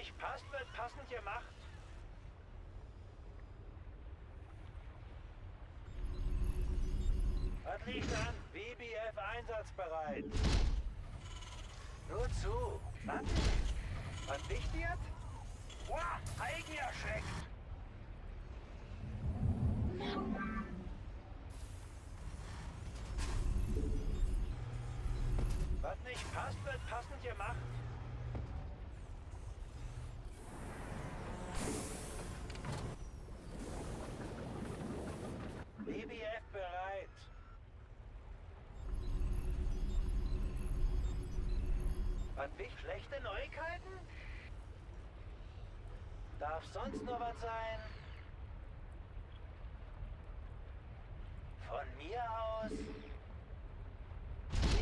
nicht passt, wird passend gemacht. Was liegt an? BBF einsatzbereit. Nur zu. Was? Was wichtig? Wow, eigen erschreckt. Was nicht passt, wird passend gemacht. BBF bereit. Was wichtig? Schlechte Neuigkeiten? Darf sonst noch was sein? Von mir aus?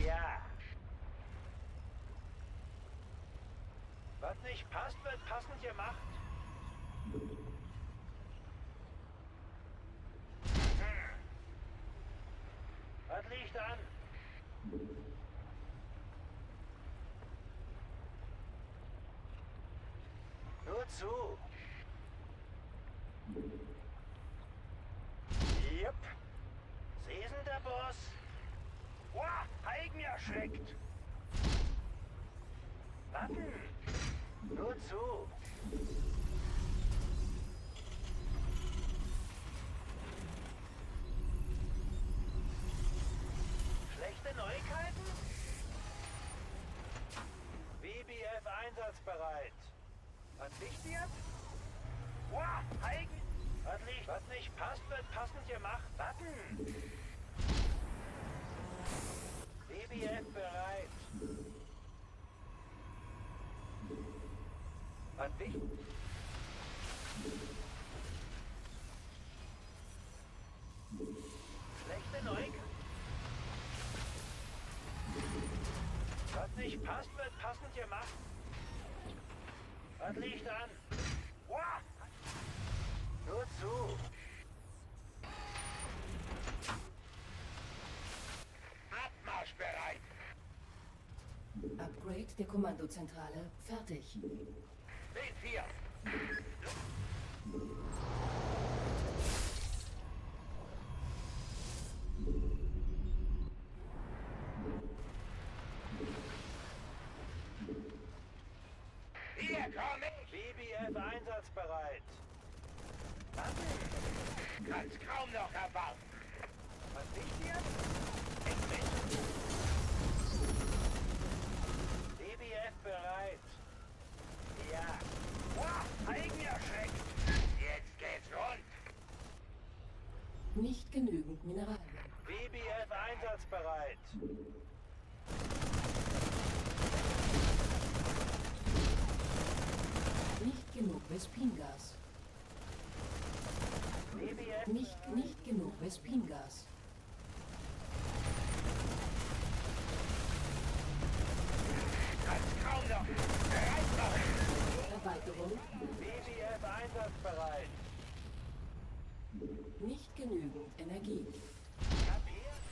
Ja. Was nicht passt, wird passend gemacht. Was liegt an? Nur zu. Jupp. Sie sind der Boss. Wow, eigen erschreckt. Warten. Nur zu. Schlechte Neuigkeiten? BBF einsatzbereit. Was wichtig? Wow, eigen. Was nicht passt, wird passend gemacht. Warten. BBF bereit. Was wichtig? Schlechte Neuigkeiten? Was nicht passt, wird passend gemacht. Was liegt an? Wow. Nur zu. Abmarschbereit. Upgrade der Kommandozentrale fertig. B4. Hier komm ich! BBF einsatzbereit. Was? Kann's kaum noch erwarten. Was wichtig? BBF bereit. Ja. Wow, eigen erschreckt. Jetzt geht's rund. Nicht genügend Mineralien. BBF einsatzbereit. Nicht genug Vespingas. BBF Nicht genug Vespingas. kann's kaum noch. Bereit noch. Erweiterung. BBF einsatzbereit. Nicht genügend Energie. Kapiert?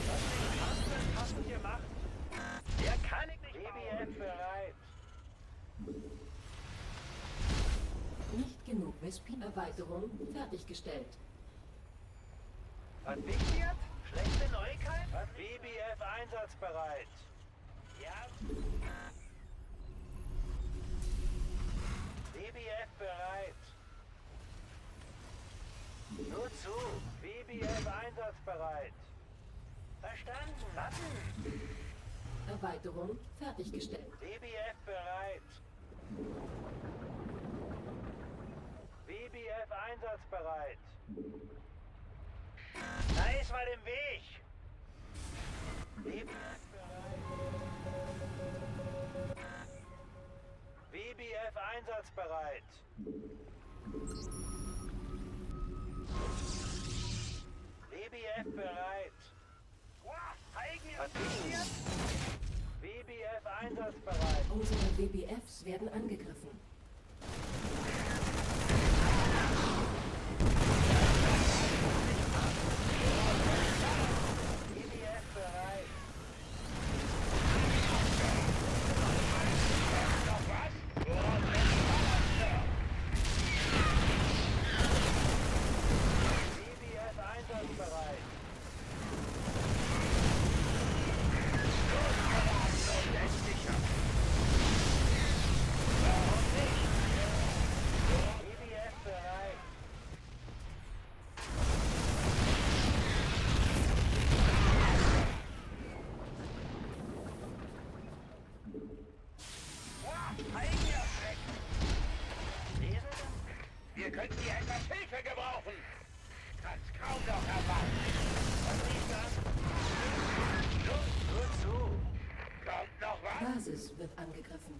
Was nicht passt, wird passend gemacht. Der kann ich nicht. BBF bereit. Nicht genug Vespin. Erweiterung fertiggestellt. Was wichtig? Schlechte Neuigkeit? BBF einsatzbereit. Ja. BBF bereit. Nur zu. BBF einsatzbereit. Verstanden. Warten. Erweiterung fertiggestellt. BBF bereit. BBF einsatzbereit. Da ist was im Weg. BBF bereit. BBF einsatzbereit. BBF bereit. Was ist hier? BBF einsatzbereit. Unsere WBFs werden angegriffen. BBF bereit. Noch was? noch erwarten. Was liegt an? Nur zu. Kommt noch was? Basis wird angegriffen.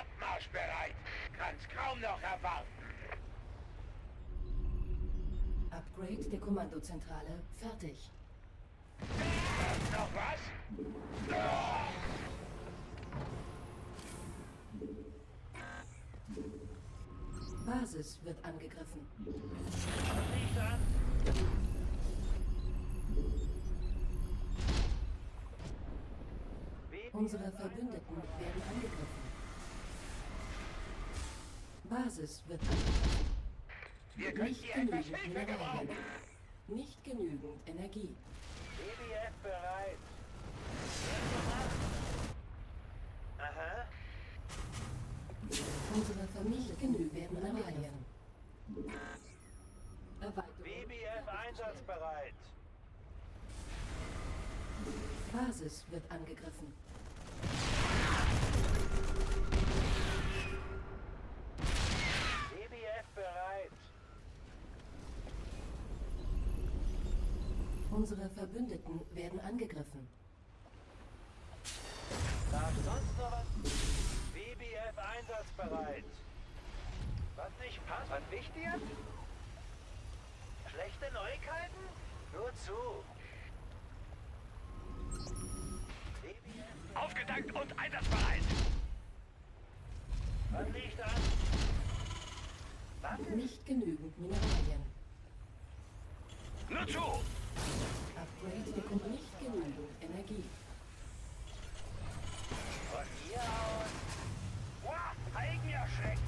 Abmarschbereit. Kann's kaum noch erwarten. Upgrade der Kommandozentrale fertig. Kommt noch was? Basis wird angegriffen. Was liegt an? Unsere Verbündeten werden angegriffen. Basis wird angegriffen. Wir können Nicht hier etwas genügend Hilfe Mineralien. gebrauchen. Nicht genügend Energie. BBF bereit. Aha. Unsere Familie genügend werden Mineralien. Erweiterung. BBF einsatzbereit. Basis wird angegriffen. BBF bereit. Unsere Verbündeten werden angegriffen. Darf sonst noch was? BBF einsatzbereit. Was nicht passt? Was wichtig ist? Schlechte Neuigkeiten? Nur zu. BBF Aufgetankt und einsatzbereit. Was liegt an? Was? Nicht genügend Mineralien. Nur zu. Upgrade bekommt nicht genügend Energie. Von hier aus. Wow, Eigenerschreck.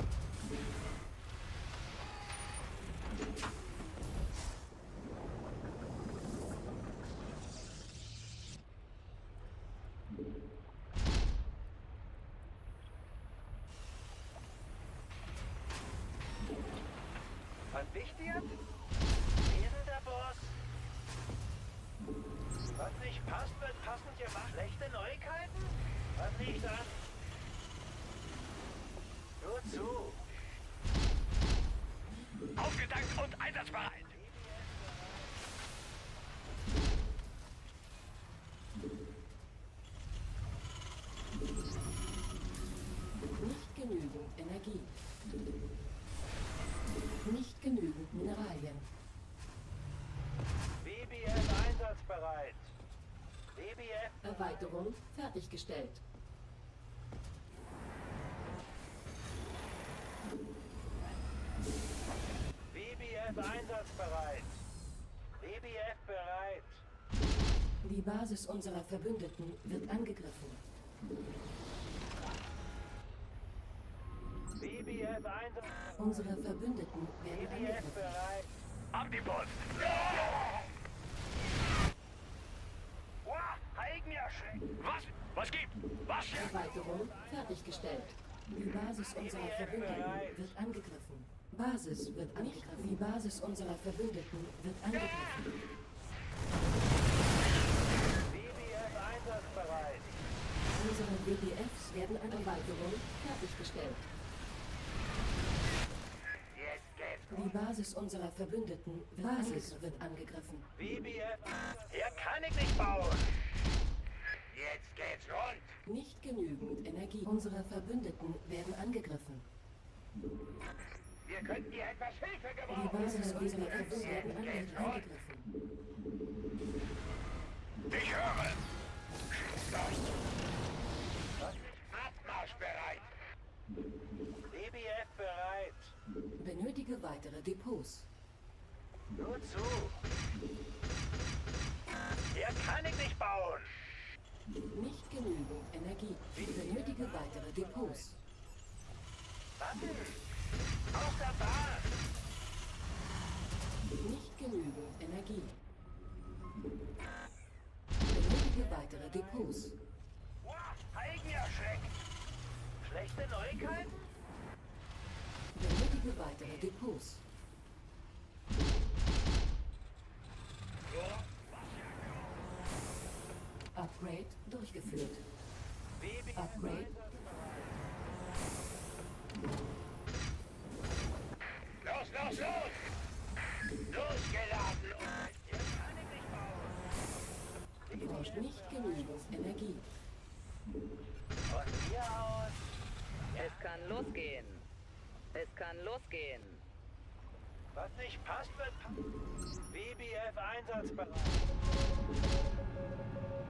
Was wichtig ist? Lesender Boss. Was nicht passt, wird passend gemacht. Schlechte Neuigkeiten? Was liegt an? Nur zu. Aufgetankt und einsatzbereit. Nicht genügend Energie. Nicht genügend Mineralien. BBF einsatzbereit. BBF Erweiterung fertiggestellt. BBF einsatzbereit. BBF bereit. Die Basis unserer Verbündeten wird angegriffen. BBF einsatzbereit. Unsere Verbündeten werden BBF angegriffen. bereit. Ab die Post. Wow, Eigenerschreck. Was? Was gibt? Was? Erweiterung fertiggestellt. Die Basis unserer Verbündeten wird angegriffen. Basis wird angegriffen. Die Basis unserer Verbündeten wird angegriffen. BBF einsatzbereit. Unsere BBFs werden an Erweiterung fertiggestellt. Jetzt geht's. Die Basis unserer Verbündeten wird angegriffen. BBF. Hier kann ich nicht bauen. Jetzt geht's rund. Nicht genügend Energie. Unsere Verbündeten werden angegriffen. Wir könnten hier etwas Hilfe Die gebrauchen. Basis unserer Verbündeten werden angegriffen. Ich höre. Schieß los. Abmarschbereit. BBF bereit. Benötige weitere Depots. Nur zu. Hier kann ich nicht bauen. Nicht genügend Energie. Benötige weitere Depots. Warten. Aus der Bahn. Nicht genügend Energie. Benötige weitere Depots. Wow, Eigenerschreck. Schlechte Neuigkeiten? Benötige weitere Depots. Upgrade durchgeführt. BBF Upgrade. Los, los, los! Nicht genügend Energie. Von hier aus. Es kann losgehen. Es kann losgehen. Was nicht passt, wird BBF einsatzbereit.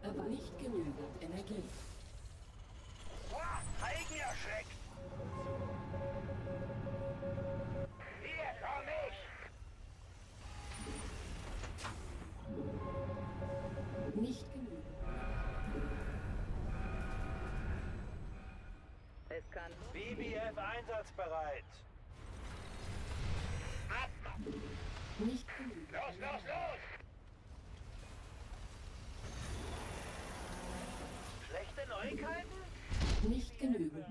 Aber nicht genügend Energie. Eigen erschreckt. Hier komm ich. Nicht genügend. Es kann BBF einsatzbereit. Abmachen. Nicht genügend. Los, los, los. Schlechte Neuigkeiten? Nicht genügend.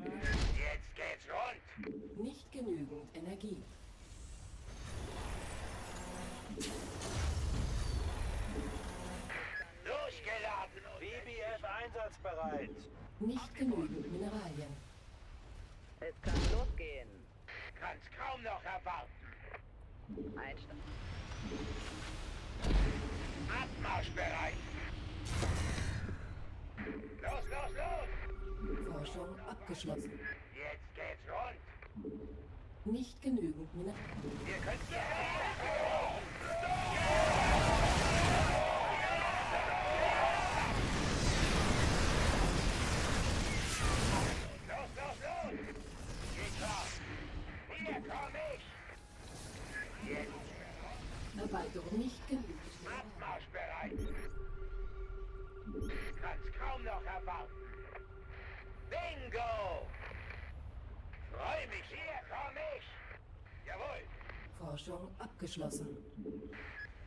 Jetzt geht's rund. Nicht genügend Energie. Durchgeladen. BBF einsatzbereit. Nicht genügend Mineralien. Es kann losgehen. Kann's kaum noch erwarten. Einsteigen. Abmarschbereit. Los, los, los. Forschung abgeschlossen. Jetzt geht's rund. Nicht genügend Mineralien. Ihr könnt los, los, los. Geht klar. Hier komm ich. Jetzt Erweiterung nicht genügend. Abmarschbereit. Kann's kaum noch erwarten. Bingo! Freu mich, hier komm ich! Jawohl! Forschung abgeschlossen.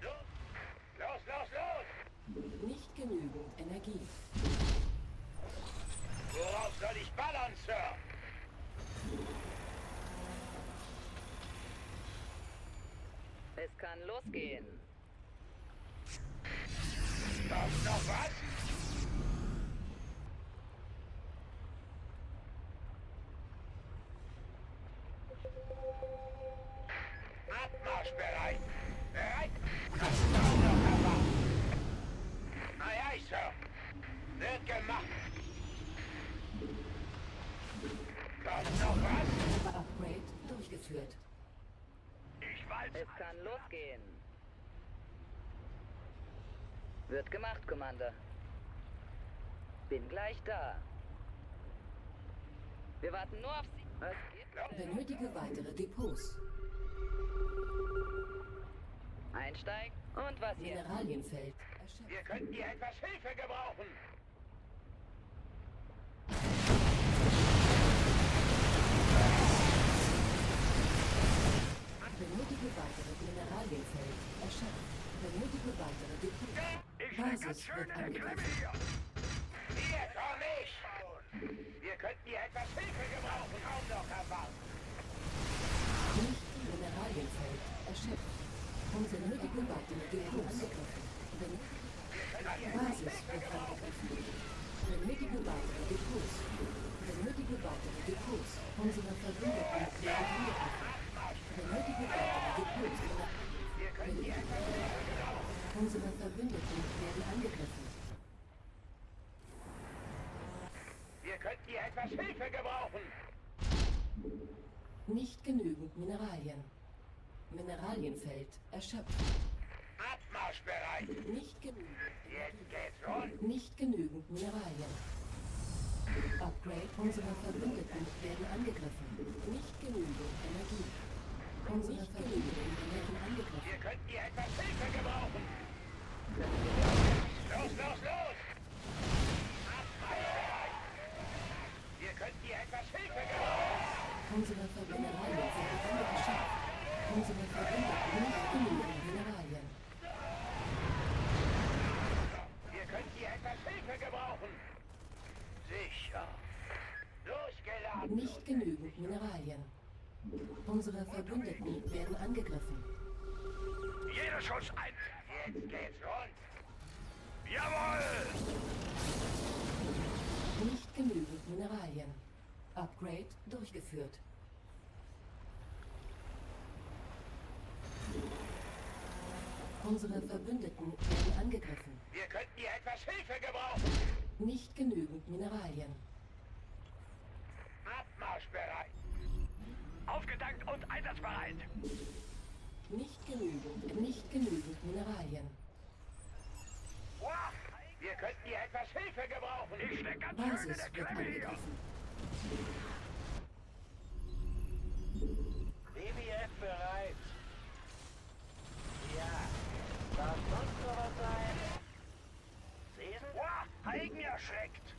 Los, los, los, los! Nicht genügend Energie. Worauf soll ich ballern, Sir? Es kann losgehen. Kommt noch was? Abmarschbereit! Bereit? Kannst kaum noch erwarten! Aye, aye, Sir! Wird gemacht! Kommt noch was? Upgrade durchgeführt. Ich weiß. Es kann losgehen. Wird gemacht, Commander. Bin gleich da. Wir warten nur auf Sie. Was geht? Benötige weitere Depots. Einsteigen. Und was jetzt? Mineralienfeld erschöpft. Wir könnten hier etwas Hilfe gebrauchen. Benötige weitere Mineralienfeld erschöpft. Benötige weitere Depots. Basis wird angegriffen. Hier komm ich! Wir könnten hier etwas Hilfe gebrauchen. Kaum noch erwarten. Nicht Mineralienfeld erschöpft. Unsere benötige weitere Depots angegriffen. Basis wird angegriffen. Benötige weitere Depots. Benötige weitere Depots. Unsere Verbündeten werden angegriffen. Benötige weitere Depots. Wir könnten hier etwas Hilfe gebrauchen. Unsere Verbündeten werden angegriffen. Wir könnten hier etwas Hilfe gebrauchen. Nicht genügend Mineralien. Mineralienfeld erschöpft. Abmarschbereit. Nicht genügend. Jetzt geht's rund. Nicht genügend Mineralien. Upgrade. Unsere Verbündeten werden angegriffen. Nicht genügend Energie. Unsere Verbündeten werden angegriffen. Wir könnten hier etwas Hilfe gebrauchen. Los, los, los! Abmarschbereit. Wir könnten hier etwas Hilfe gebrauchen. Unsere Mineralien werden angegriffen. Unsere Verbündeten nicht genügend Mineralien. Wir könnten hier etwas Hilfe gebrauchen. Sicher. Durchgeladen. Nicht genügend Mineralien. Unsere Verbündeten werden angegriffen. Jeder Schuss ein. Jetzt geht's rund. Jawohl! Nicht genügend Mineralien. Upgrade durchgeführt. Unsere Verbündeten werden angegriffen. Wir könnten hier etwas Hilfe gebrauchen. Nicht genügend Mineralien. Abmarschbereit. Aufgetankt und einsatzbereit. Nicht genügend Mineralien. Wow. Wir könnten hier etwas Hilfe gebrauchen. Ich steck ganz schön in Basis der wird Klemme hier. angegriffen. BBF bereit. Ja. Darf sonst noch was sein? Lesen? Wow. Eigen erschreckt.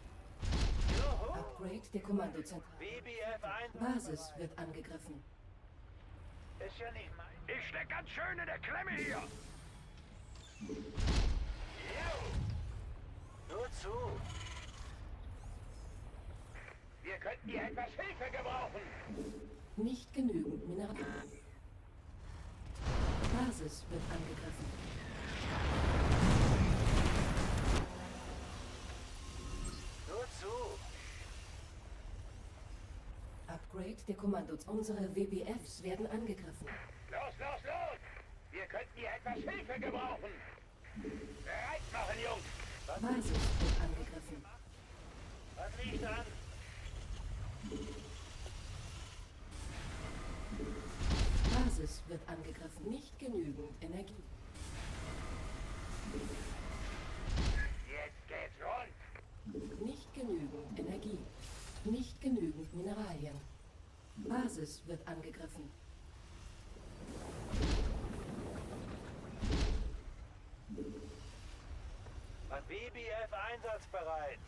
Juhu. Upgrade der Kommandozentrale. BBF 1. Basis wird angegriffen. Ist ja nicht mein. Ich steck ganz schön in der Klemme hier. Nur zu. Wir könnten hier etwas Hilfe gebrauchen. Nicht genügend Mineralien. Basis wird angegriffen. Nur zu. Upgrade der Kommandos. Unsere WBFs werden angegriffen. Los, los, los. Wir könnten hier etwas Hilfe gebrauchen. Bereit machen, Jungs. Basis wird angegriffen. Was liegt an? Basis wird angegriffen. Nicht genügend Energie. Jetzt geht's rund. Nicht genügend Energie. Nicht genügend Mineralien. Basis wird angegriffen. BBF einsatzbereit.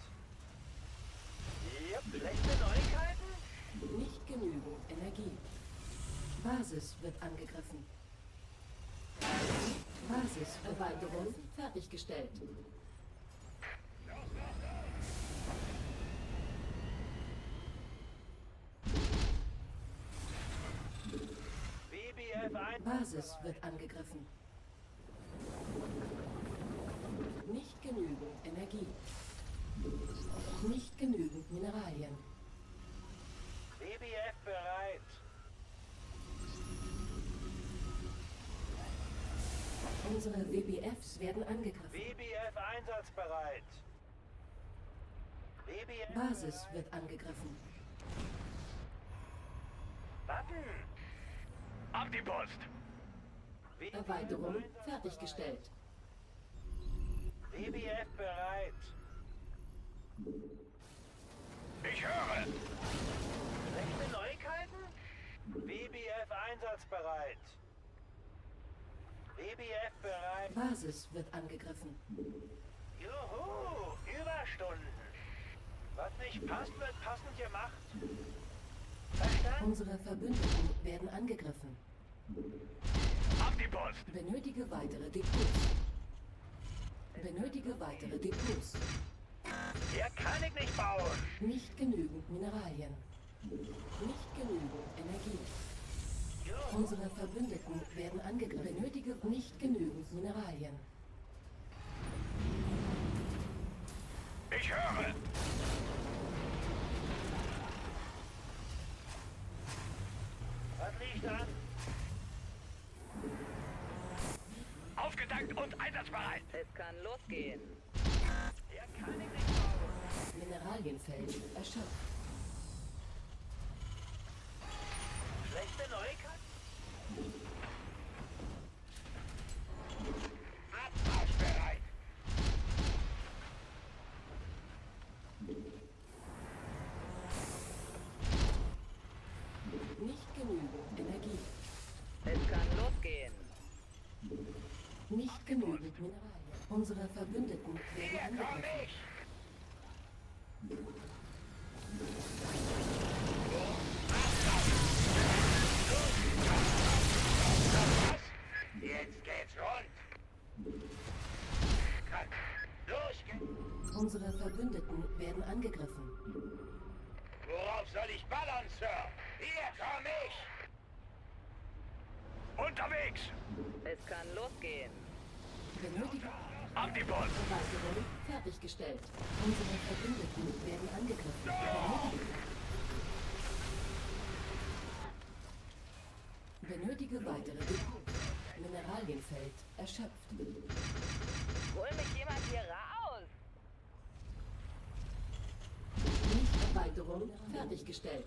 Yep. Schlechte Neuigkeiten? Nicht genügend Energie. Basis wird angegriffen. Basis Erweiterung fertiggestellt. BBF Basis wird angegriffen. Nicht genügend Energie. Nicht genügend Mineralien. BBF bereit. Unsere WBFs werden angegriffen. BBF einsatzbereit. BBF Basis wird angegriffen. Button. Auf die Post. Erweiterung fertiggestellt. BBF bereit. Ich höre. Schlechte Neuigkeiten? BBF einsatzbereit. BBF bereit. Basis wird angegriffen. Juhu, Überstunden. Was nicht passt, wird passend gemacht. Verstanden? Unsere Verbündeten werden angegriffen. Auf die Post. Benötige weitere Depots. Benötige weitere Depots. Hier kann ich nicht bauen. Nicht genügend Mineralien. Nicht genügend Energie. Juhu. Unsere Verbündeten werden angegriffen. Benötige nicht genügend Mineralien. Ich höre. Was liegt an? Aufgetankt und einsatzbereit. Es kann losgehen. Hier kann ich nicht bauen. Mineralienfeld erschöpft. Schlechte Neuigkeit? Abmarschbereit. Nicht genügend Energie. Es kann losgehen. Nicht genügend Mineralien. Unsere Verbündeten werden Hier komm angegriffen. ich. Was? Jetzt geht's rund. Kann losgehen. Unsere Verbündeten werden angegriffen. Worauf soll ich ballern, Sir? Hier komm ich. Unterwegs. Es kann losgehen. Benötige Auf die Post. Erweiterung fertiggestellt. Unsere Verbündeten werden angegriffen. Benötige weitere Depots. Mineralienfeld erschöpft. Hol mich jemand hier raus! Nicht-Erweiterung fertiggestellt.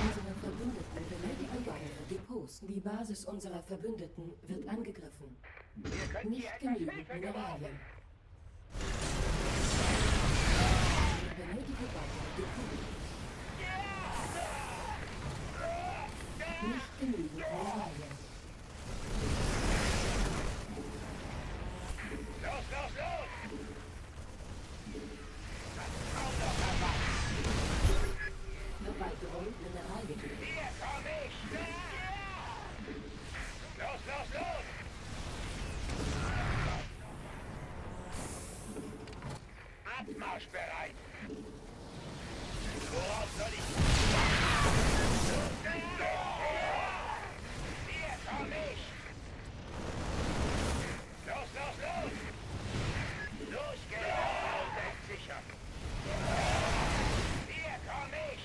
Unsere Verbündeten benötigen weitere Depots. Die Basis unserer Verbündeten wird angegriffen. Wir können hier Nicht etwas genügend Hilfe gebrauchen. Mineralien. Wir benötigen weitere Depots. Nicht genügend Mineralien. Los, los, los! Kaum noch erwacht! Erweiterung Mineralgebiet. Hier komm ich! Los, los, los! Abmarschbereit! Worauf soll ich? Hier komm ich! Los, los, los! Los geht's! Seid sicher! Hier komm ich!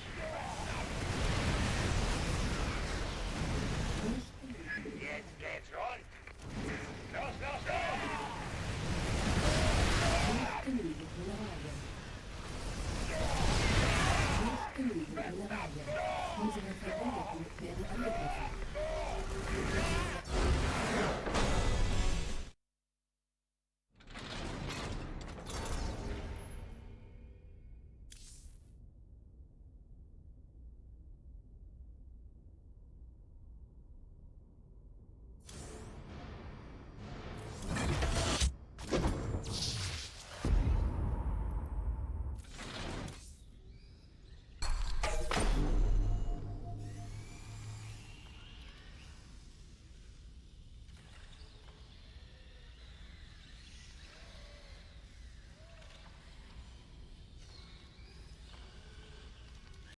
Jetzt geht's rund! Los, los, los! Nicht genügend Mineralien. Nicht genügend Mineralien. Unsere Verbündeten werden angegriffen.